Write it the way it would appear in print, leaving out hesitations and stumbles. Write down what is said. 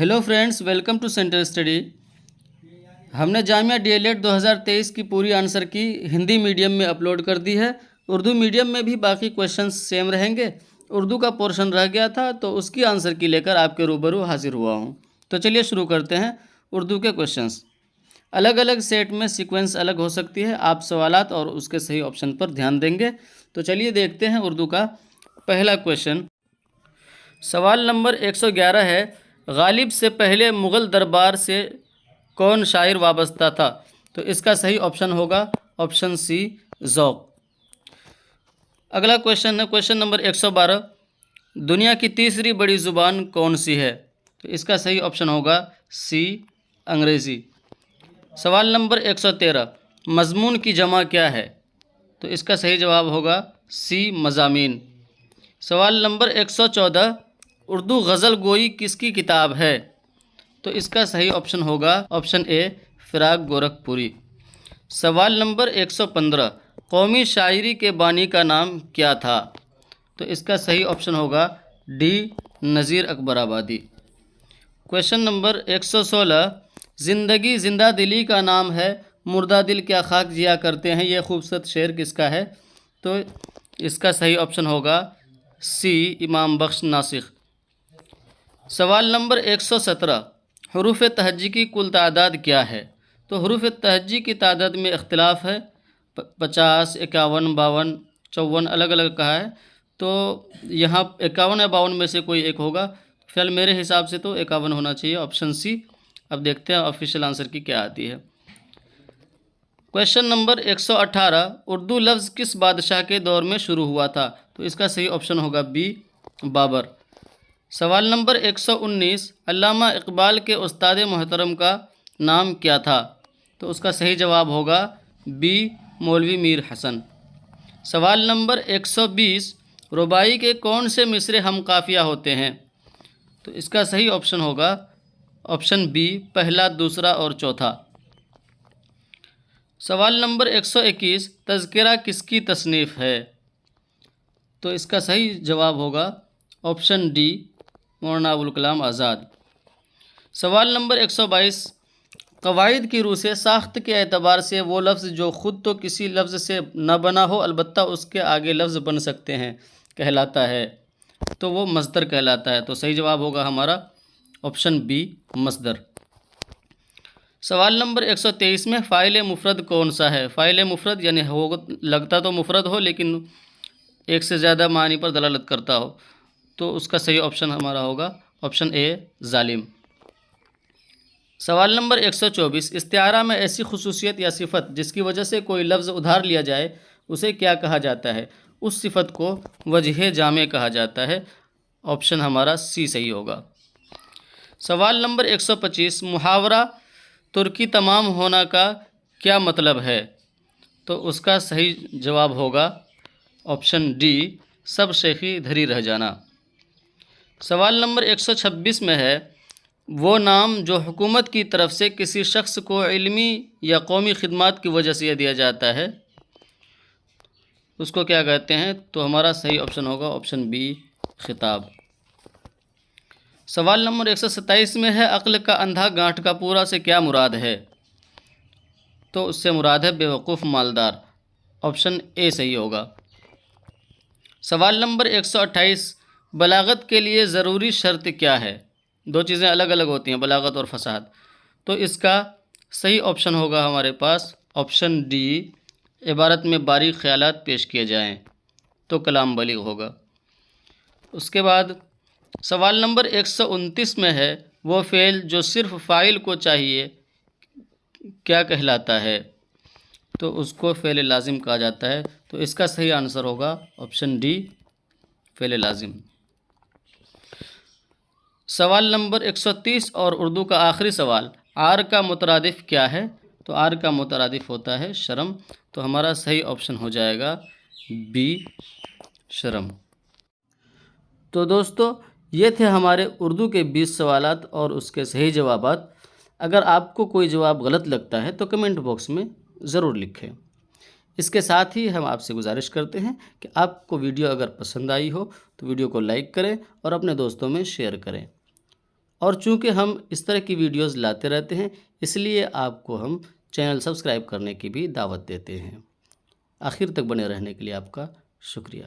Hello friends, welcome to centre study. हमने Jamia DElEd 2023 की पूरी आंसर की हिंदी मीडियम में अपलोड कर दी है। उर्दू मीडियम में भी बाकी क्वेश्चंस सेम रहेंगे। उर्दू का पोर्शन रह गया था तो उसकी आंसर की लेकर आपके रूबरू हाजिर हुआ हूँ। तो चलिए शुरू करते हैं उर्दू के क्वेश्चंस। अलग अलग सेट में सीक्वेंस अलग हो सकती है। आप सवालात और उसके सही ऑप्शन पर ध्यान देंगे। तो चलिए देखते हैं उर्दू का पहला क्वेश्चन। सवाल नंबर 111 है, गालिब से पहले मुग़ल दरबार से कौन शायर वाबस्ता था? तो इसका सही ऑप्शन होगा ऑप्शन सी, ज़ौक़। अगला क्वेश्चन है क्वेश्चन नंबर 112, दुनिया की तीसरी बड़ी ज़ुबान कौन सी है? तो इसका सही ऑप्शन होगा सी, अंग्रेज़ी। सवाल नंबर 113, मज़मून की जमा क्या है? तो इसका सही जवाब होगा सी, मज़ामीन। सवाल नंबर 114, उर्दू गज़ल गोई किसकी किताब है? तो इसका सही ऑप्शन होगा ऑप्शन ए, फ़िराक गोरखपुरी। सवाल नंबर 115, कौमी शायरी के बानी का नाम क्या था? तो इसका सही ऑप्शन होगा डी, नज़ीर अकबराबादी। क्वेश्चन नंबर 116, ज़िंदगी ज़िंदा दिली का नाम है, मुर्दा दिल क्या खाक जिया करते हैं, ये खूबसूरत शेर किसका है? तो इसका सही ऑप्शन होगा सी, इमाम बख्श नासिख। सवाल नंबर 117, हरूफ तहज्जी की कुल तादाद क्या है? तो हरूफ तहज्जी की तादाद में इख्तिलाफ है, 50, 51, 52, 54 अलग अलग कहा है। तो यहाँ 51 या 52 में से कोई एक होगा। फिलहाल मेरे हिसाब से तो 51 होना चाहिए, ऑप्शन सी। अब देखते हैं ऑफिशियल आंसर की क्या आती है। क्वेश्चन नंबर 118, उर्दू लफ्ज़ किस बादशाह के दौर में शुरू हुआ था? तो इसका सही ऑप्शन होगा बी, बाबर। सवाल नंबर 119, अल्लामा इकबाल के उस्ताद मोहतरम का नाम क्या था? तो उसका सही जवाब होगा बी, मौलवी मीर हसन। सवाल नंबर 120, रुबाई के कौन से मिसरे हम काफिया होते हैं? तो इसका सही ऑप्शन होगा ऑप्शन बी, पहला, दूसरा और चौथा। सवाल नंबर 121, तज़किरा किसकी तसनीफ़ है? तो इसका सही जवाब होगा ऑप्शन डी, मौलाना अबुल कलाम आज़ाद। सवाल नंबर 122, कवायद की रूह से साख्त के एतबार से वो लफ्ज़ जो ख़ुद तो किसी लफ्ज़ से न बना हो अलबत्ता उसके आगे लफ्ज़ बन सकते हैं कहलाता है? तो वो मस्दर कहलाता है। तो सही जवाब होगा हमारा ऑप्शन बी, मस्दर। सवाल नंबर 123 में फ़ाइल मुफ़रद कौन सा है? फ़ाइल मुफ़रद यानी हो, लगता तो मुफ़रद हो लेकिन एक से ज़्यादा मानी पर दलालत करता हो। तो उसका सही ऑप्शन हमारा होगा ऑप्शन ए, ज़ालिम। सवाल नंबर 124, इस्तिआरा में ऐसी खुसूसियत या सिफत जिसकी वजह से कोई लफ्ज़ उधार लिया जाए उसे क्या कहा जाता है? उस सिफत को वजह जामे कहा जाता है। ऑप्शन हमारा सी सही होगा। सवाल नंबर 125, मुहावरा तुर्की तमाम होना का क्या मतलब है? तो उसका सही जवाब होगा ऑप्शन डी, सब शेखी धरी रह जाना। सवाल नंबर 126 में है, वो नाम जो हुकूमत की तरफ से किसी शख्स को इल्मी या कौमी खिदमात की वजह से दिया जाता है उसको क्या कहते हैं? तो हमारा सही ऑप्शन होगा ऑप्शन बी, खिताब। सवाल नंबर 127 में है, अक्ल का अंधा गांठ का पूरा से क्या मुराद है? तो उससे मुराद है बेवकूफ़ मालदार। ऑप्शन ए सही होगा। सवाल नंबर 128, बलागत के लिए ज़रूरी शर्त क्या है? दो चीज़ें अलग अलग होती हैं, बलागत और फसाद। तो इसका सही ऑप्शन होगा हमारे पास ऑप्शन डी, इबारत में बारीक ख्यालात पेश किए जाएं तो कलाम बलीग होगा। उसके बाद सवाल नंबर 129 में है, वो फ़ेल जो सिर्फ़ फ़ाइल को चाहिए क्या कहलाता है? तो उसको फ़ेल लाजिम कहा जाता है। तो इसका सही आंसर होगा ऑप्शन डी, फ़ेल लाजिम। सवाल नंबर 130 और उर्दू का आखिरी सवाल, आर का मुतरादिफ क्या है? तो आर का मुतरादिफ होता है शर्म। तो हमारा सही ऑप्शन हो जाएगा बी, शर्म। तो दोस्तों, ये थे हमारे उर्दू के 20 सवालात और उसके सही जवाबात। अगर आपको कोई जवाब गलत लगता है तो कमेंट बॉक्स में ज़रूर लिखें। इसके साथ ही हम आपसे गुजारिश करते हैं कि आपको वीडियो अगर पसंद आई हो तो वीडियो को लाइक करें और अपने दोस्तों में शेयर करें। اور چونکہ ہم اس طرح کی ویڈیوز لاتے رہتے ہیں، اس لیے آپ کو ہم چینل سبسکرائب کرنے کی بھی دعوت دیتے ہیں۔ آخر تک بنے رہنے کے لیے آپ کا شکریہ۔